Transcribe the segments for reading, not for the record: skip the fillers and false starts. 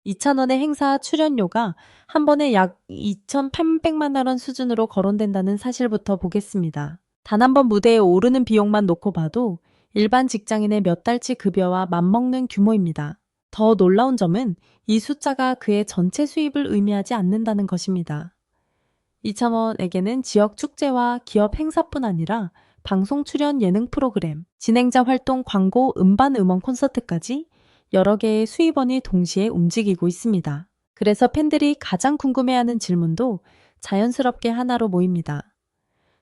2,000원의 행사 출연료가 한 번에 약 2,800만 원 수준으로 거론된다는 사실부터 보겠습니다. 단 한 번 무대에 오르는 비용만 놓고 봐도 일반 직장인의 몇 달치 급여와 맞먹는 규모입니다. 더 놀라운 점은 이 숫자가 그의 전체 수입을 의미하지 않는다는 것입니다. 이참원에게는 지역 축제와 기업 행사뿐 아니라 방송 출연 예능 프로그램, 진행자 활동 광고 음반 음원 콘서트까지 여러 개의 수입원이 동시에 움직이고 있습니다. 그래서 팬들이 가장 궁금해하는 질문도 자연스럽게 하나로 모입니다.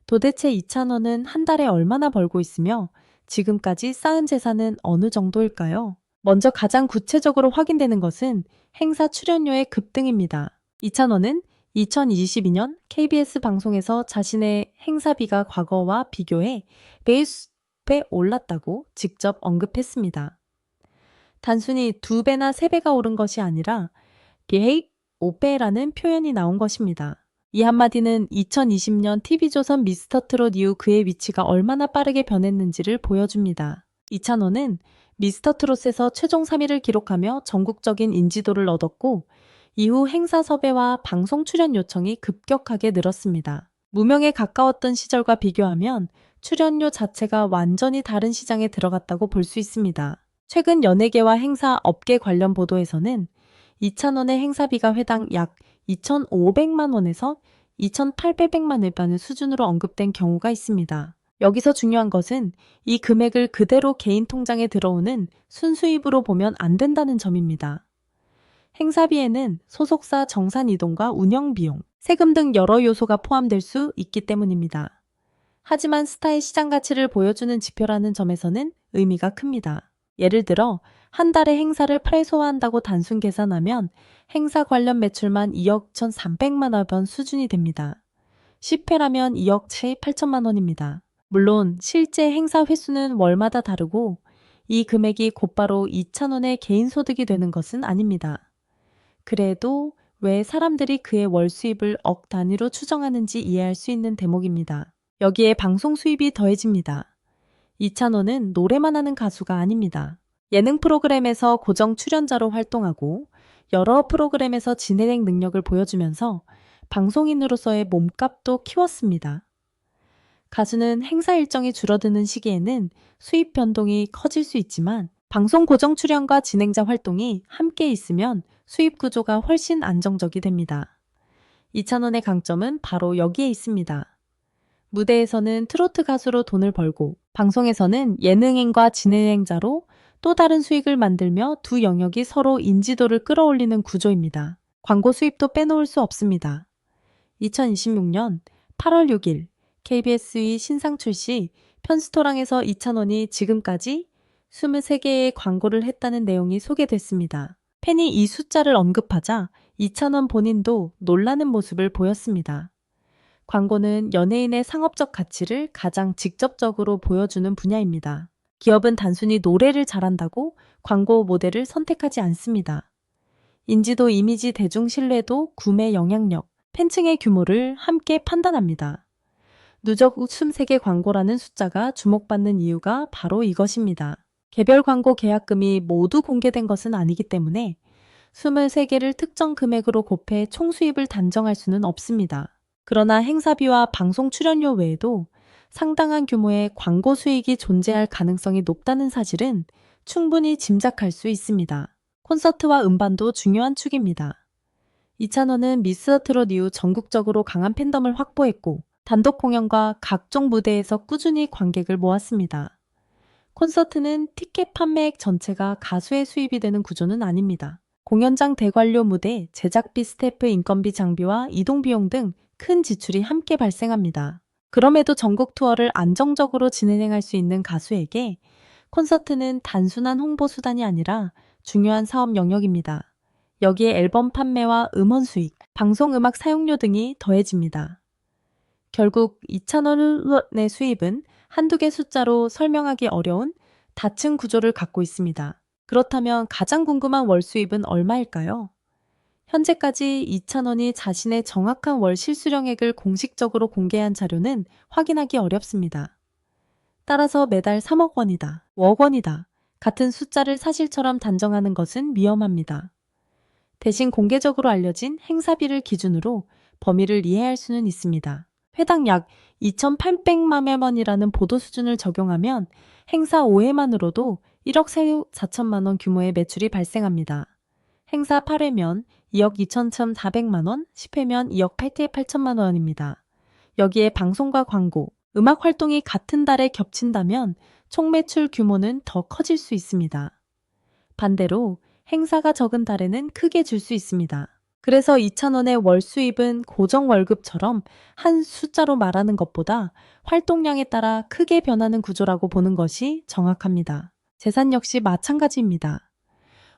도대체 이찬원은 한 달에 얼마나 벌고 있으며 지금까지 쌓은 재산은 어느 정도일까요? 먼저 가장 구체적으로 확인되는 것은 행사 출연료의 급등입니다. 이찬원은 2022년 KBS 방송에서 자신의 행사비가 과거와 비교해 배수배 올랐다고 직접 언급했습니다. 단순히 2배나 3배가 오른 것이 아니라 비헤이 5배라는 표현이 나온 것입니다. 이 한마디는 2020년 TV조선 미스터트롯 이후 그의 위치가 얼마나 빠르게 변했는지를 보여줍니다. 이찬원은 미스터트롯에서 최종 3위를 기록하며 전국적인 인지도를 얻었고 이후 행사 섭외와 방송 출연 요청이 급격하게 늘었습니다. 무명에 가까웠던 시절과 비교하면 출연료 자체가 완전히 다른 시장에 들어갔다고 볼 수 있습니다. 최근 연예계와 행사 업계 관련 보도에서는 이찬원의 행사비가 회당 약 2,500만 원에서 2,800만 원 받는 수준으로 언급된 경우가 있습니다. 여기서 중요한 것은 이 금액을 그대로 개인 통장에 들어오는 순수입으로 보면 안 된다는 점입니다. 행사비에는 소속사 정산 이동과 운영 비용, 세금 등 여러 요소가 포함될 수 있기 때문입니다. 하지만 스타의 시장 가치를 보여주는 지표라는 점에서는 의미가 큽니다. 예를 들어 한 달에 행사를 8회 소화한다고 단순 계산하면 행사 관련 매출만 2억 1,300만 원 수준이 됩니다. 10회라면 2억 8천만 원입니다. 물론 실제 행사 횟수는 월마다 다르고 이 금액이 곧바로 이찬원의 개인 소득이 되는 것은 아닙니다. 그래도 왜 사람들이 그의 월 수입을 억 단위로 추정하는지 이해할 수 있는 대목입니다. 여기에 방송 수입이 더해집니다. 이찬원은 노래만 하는 가수가 아닙니다. 예능 프로그램에서 고정 출연자로 활동하고 여러 프로그램에서 진행 능력을 보여주면서 방송인으로서의 몸값도 키웠습니다. 가수는 행사 일정이 줄어드는 시기에는 수입 변동이 커질 수 있지만 방송 고정 출연과 진행자 활동이 함께 있으면 수입 구조가 훨씬 안정적이 됩니다. 이찬원의 강점은 바로 여기에 있습니다. 무대에서는 트로트 가수로 돈을 벌고 방송에서는 예능인과 진행자로 또 다른 수익을 만들며 두 영역이 서로 인지도를 끌어올리는 구조입니다. 광고 수입도 빼놓을 수 없습니다. 2026년 8월 6일 KBS의 신상 출시 편스토랑에서 이찬원이 지금까지 23개의 광고를 했다는 내용이 소개됐습니다. 팬이 이 숫자를 언급하자 이찬원 본인도 놀라는 모습을 보였습니다. 광고는 연예인의 상업적 가치를 가장 직접적으로 보여주는 분야입니다. 기업은 단순히 노래를 잘한다고 광고 모델을 선택하지 않습니다. 인지도, 이미지, 대중 신뢰도, 구매 영향력, 팬층의 규모를 함께 판단합니다. 누적 23개 광고라는 숫자가 주목받는 이유가 바로 이것입니다. 개별 광고 계약금이 모두 공개된 것은 아니기 때문에 23개를 특정 금액으로 곱해 총 수입을 단정할 수는 없습니다. 그러나 행사비와 방송 출연료 외에도 상당한 규모의 광고 수익이 존재할 가능성이 높다는 사실은 충분히 짐작할 수 있습니다. 콘서트와 음반도 중요한 축입니다. 이찬원은 미스터트롯 이후 전국적으로 강한 팬덤을 확보했고 단독 공연과 각종 무대에서 꾸준히 관객을 모았습니다. 콘서트는 티켓 판매액 전체가 가수의 수입이 되는 구조는 아닙니다. 공연장 대관료 무대, 제작비, 스태프, 인건비, 장비와 이동 비용 등 큰 지출이 함께 발생합니다. 그럼에도 전국 투어를 안정적으로 진행할 수 있는 가수에게 콘서트는 단순한 홍보 수단이 아니라 중요한 사업 영역입니다. 여기에 앨범 판매와 음원 수익, 방송 음악 사용료 등이 더해집니다. 결국 이찬원의 수입은 한두 개 숫자로 설명하기 어려운 다층 구조를 갖고 있습니다. 그렇다면 가장 궁금한 월 수입은 얼마일까요? 현재까지 이찬원이 자신의 정확한 월 실수령액을 공식적으로 공개한 자료는 확인하기 어렵습니다. 따라서 매달 3억 원이다, 5억 원이다 같은 숫자를 사실처럼 단정하는 것은 위험합니다. 대신 공개적으로 알려진 행사비를 기준으로 범위를 이해할 수는 있습니다. 회당 약 2,800만 원이라는 보도 수준을 적용하면 행사 5회만으로도 1억 4천만 원 규모의 매출이 발생합니다. 행사 8회면 2억 2,400만 원, 10회면 2억 8천만 원입니다. 여기에 방송과 광고, 음악 활동이 같은 달에 겹친다면 총 매출 규모는 더 커질 수 있습니다. 반대로 행사가 적은 달에는 크게 줄 수 있습니다. 그래서 2,000원의 월 수입은 고정 월급처럼 한 숫자로 말하는 것보다 활동량에 따라 크게 변하는 구조라고 보는 것이 정확합니다. 재산 역시 마찬가지입니다.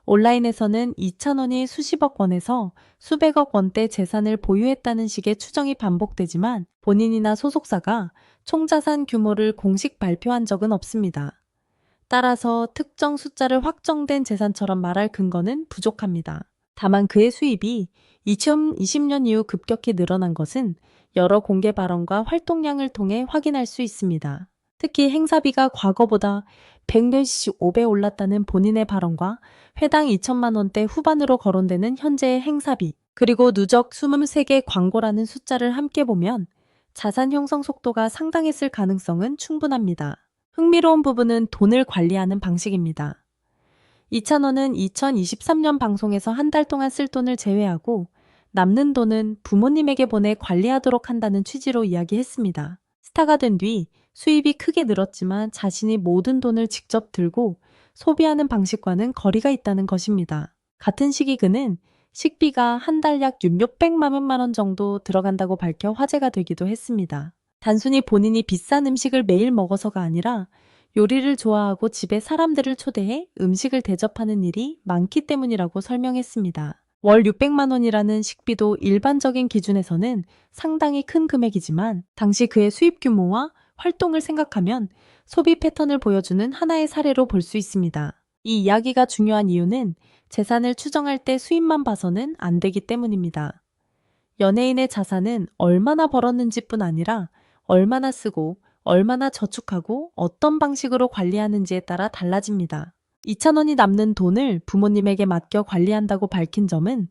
온라인에서는 2,000원이 수십억 원에서 수백억 원대 재산을 보유했다는 식의 추정이 반복되지만 본인이나 소속사가 총자산 규모를 공식 발표한 적은 없습니다. 따라서 특정 숫자를 확정된 재산처럼 말할 근거는 부족합니다. 다만 그의 수입이 2020년 이후 급격히 늘어난 것은 여러 공개 발언과 활동량을 통해 확인할 수 있습니다. 특히 행사비가 과거보다 100몇십 5배 올랐다는 본인의 발언과 회당 2천만 원대 후반으로 거론되는 현재의 행사비, 그리고 누적 23개 광고라는 숫자를 함께 보면 자산 형성 속도가 상당했을 가능성은 충분합니다. 흥미로운 부분은 돈을 관리하는 방식입니다. 2,000원은 2023년 방송에서 한 달 동안 쓸 돈을 제외하고 남는 돈은 부모님에게 보내 관리하도록 한다는 취지로 이야기했습니다. 스타가 된 뒤 수입이 크게 늘었지만 자신이 모든 돈을 직접 들고 소비하는 방식과는 거리가 있다는 것입니다. 같은 시기 그는 식비가 한 달 약 몇백만 원 정도 들어간다고 밝혀 화제가 되기도 했습니다. 단순히 본인이 비싼 음식을 매일 먹어서가 아니라 요리를 좋아하고 집에 사람들을 초대해 음식을 대접하는 일이 많기 때문이라고 설명했습니다. 월 600만 원이라는 식비도 일반적인 기준에서는 상당히 큰 금액이지만 당시 그의 수입 규모와 활동을 생각하면 소비 패턴을 보여주는 하나의 사례로 볼 수 있습니다. 이 이야기가 중요한 이유는 재산을 추정할 때 수입만 봐서는 안 되기 때문입니다. 연예인의 자산은 얼마나 벌었는지뿐 아니라 얼마나 쓰고 얼마나 저축하고 어떤 방식으로 관리하는지에 따라 달라집니다. 2,000원이 남는 돈을 부모님에게 맡겨 관리한다고 밝힌 점은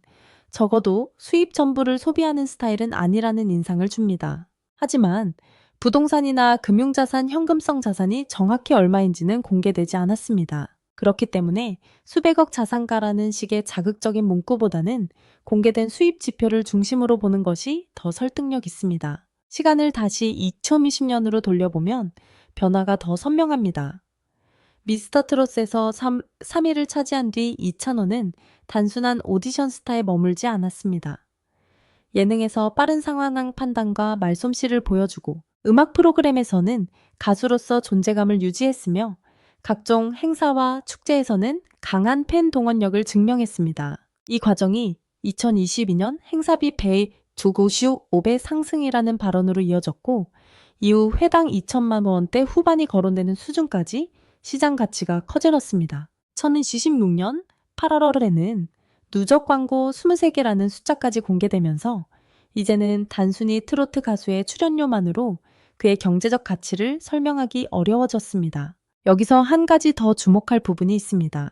적어도 수입 전부를 소비하는 스타일은 아니라는 인상을 줍니다. 하지만 부동산이나 금융자산, 현금성 자산이 정확히 얼마인지는 공개되지 않았습니다. 그렇기 때문에 수백억 자산가라는 식의 자극적인 문구보다는 공개된 수입 지표를 중심으로 보는 것이 더 설득력 있습니다. 시간을 다시 2020년으로 돌려보면 변화가 더 선명합니다. 미스터 트롯에서 3위를 차지한 뒤 2,000원은 단순한 오디션 스타에 머물지 않았습니다. 예능에서 빠른 상황 판단과 말솜씨를 보여주고 음악 프로그램에서는 가수로서 존재감을 유지했으며 각종 행사와 축제에서는 강한 팬 동원력을 증명했습니다. 이 과정이 2022년 행사비 배 두고슈 5배 상승이라는 발언으로 이어졌고 이후 회당 2천만 원대 후반이 거론되는 수준까지 시장 가치가 커질었습니다. 2026년 8월에는 누적 광고 23개라는 숫자까지 공개되면서 이제는 단순히 트로트 가수의 출연료만으로 그의 경제적 가치를 설명하기 어려워졌습니다. 여기서 한 가지 더 주목할 부분이 있습니다.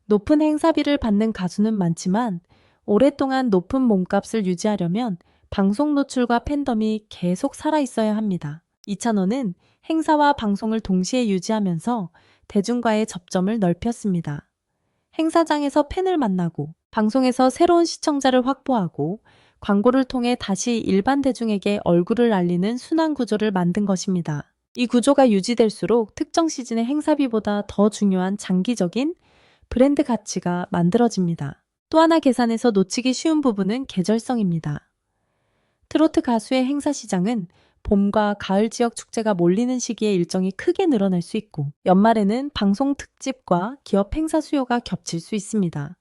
높은 행사비를 받는 가수는 많지만 오랫동안 높은 몸값을 유지하려면 방송 노출과 팬덤이 계속 살아있어야 합니다. 2,000원은 행사와 방송을 동시에 유지하면서 대중과의 접점을 넓혔습니다. 행사장에서 팬을 만나고 방송에서 새로운 시청자를 확보하고 광고를 통해 다시 일반 대중에게 얼굴을 알리는 순환 구조를 만든 것입니다. 이 구조가 유지될수록 특정 시즌의 행사비보다 더 중요한 장기적인 브랜드 가치가 만들어집니다. 또 하나 계산에서 놓치기 쉬운 부분은 계절성입니다. 트로트 가수의 행사 시장은 봄과 가을 지역 축제가 몰리는 시기에 일정이 크게 늘어날 수 있고 연말에는 방송 특집과 기업 행사 수요가 겹칠 수 있습니다.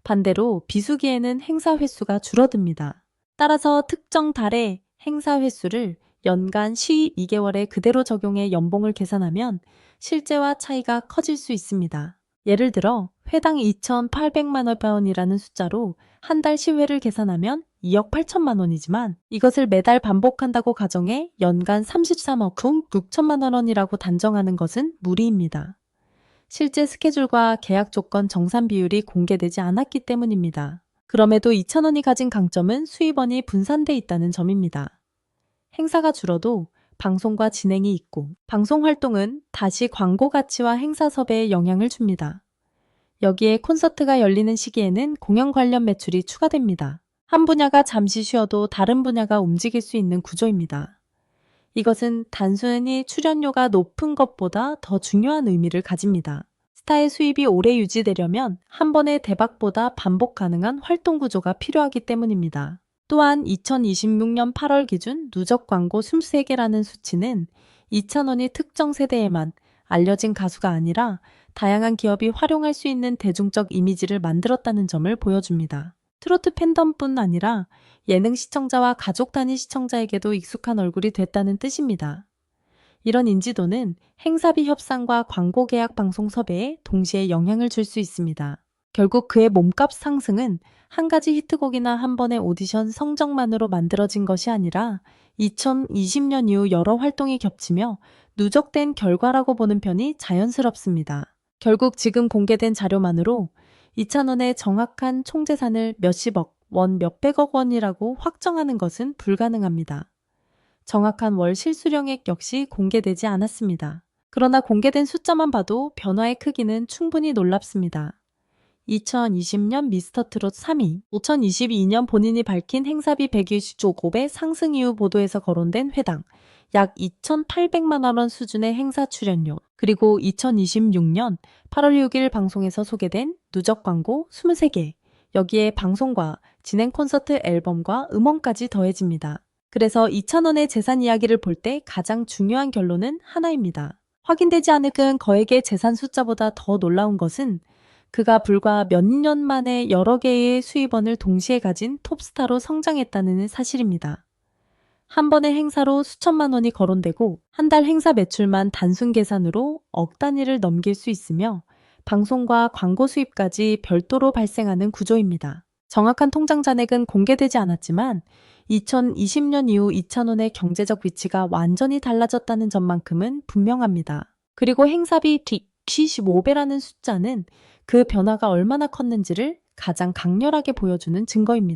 반대로 비수기에는 행사 횟수가 줄어듭니다. 따라서 특정 달의 행사 횟수를 연간 12개월에 그대로 적용해 연봉을 계산하면 실제와 차이가 커질 수 있습니다. 예를 들어 회당 2,800만 원이라는 숫자로 한 달 10회를 계산하면 2억 8천만 원이지만 이것을 매달 반복한다고 가정해 연간 33억 6천만 원이라고 단정하는 것은 무리입니다. 실제 스케줄과 계약 조건 정산 비율이 공개되지 않았기 때문입니다. 그럼에도 이찬원이 가진 강점은 수입원이 분산돼 있다는 점입니다. 행사가 줄어도 방송과 진행이 있고 방송 활동은 다시 광고 가치와 행사 섭외에 영향을 줍니다. 여기에 콘서트가 열리는 시기에는 공연 관련 매출이 추가됩니다. 한 분야가 잠시 쉬어도 다른 분야가 움직일 수 있는 구조입니다. 이것은 단순히 출연료가 높은 것보다 더 중요한 의미를 가집니다. 스타의 수입이 오래 유지되려면 한 번의 대박보다 반복 가능한 활동 구조가 필요하기 때문입니다. 또한 2026년 8월 기준 누적 광고 23개라는 수치는 이찬원이 특정 세대에만 알려진 가수가 아니라 다양한 기업이 활용할 수 있는 대중적 이미지를 만들었다는 점을 보여줍니다. 트로트 팬덤뿐 아니라 예능 시청자와 가족 단위 시청자에게도 익숙한 얼굴이 됐다는 뜻입니다. 이런 인지도는 행사비 협상과 광고 계약 방송 섭외에 동시에 영향을 줄 수 있습니다. 결국 그의 몸값 상승은 한 가지 히트곡이나 한 번의 오디션 성적만으로 만들어진 것이 아니라 2020년 이후 여러 활동이 겹치며 누적된 결과라고 보는 편이 자연스럽습니다. 결국 지금 공개된 자료만으로 이찬원의 정확한 총재산을 몇십억 원, 몇백억 원이라고 확정하는 것은 불가능합니다. 정확한 월 실수령액 역시 공개되지 않았습니다. 그러나 공개된 숫자만 봐도 변화의 크기는 충분히 놀랍습니다. 2020년 미스터트롯 3위, 2022년 본인이 밝힌 행사비 120조급의 상승 이후 보도에서 거론된 회당 약 2,800만 원 수준의 행사 출연료, 그리고 2026년 8월 6일 방송에서 소개된 누적 광고 23개, 여기에 방송과 진행 콘서트 앨범과 음원까지 더해집니다. 그래서 이찬원의 재산 이야기를 볼 때 가장 중요한 결론은 하나입니다. 확인되지 않은 거액의 재산 숫자보다 더 놀라운 것은 그가 불과 몇 년 만에 여러 개의 수입원을 동시에 가진 톱스타로 성장했다는 사실입니다. 한 번의 행사로 수천만 원이 거론되고 한 달 행사 매출만 단순 계산으로 억 단위를 넘길 수 있으며 방송과 광고 수입까지 별도로 발생하는 구조입니다. 정확한 통장 잔액은 공개되지 않았지만 2020년 이후 이찬원의 경제적 위치가 완전히 달라졌다는 점만큼은 분명합니다. 그리고 행사비 175배라는 숫자는 그 변화가 얼마나 컸는지를 가장 강렬하게 보여주는 증거입니다.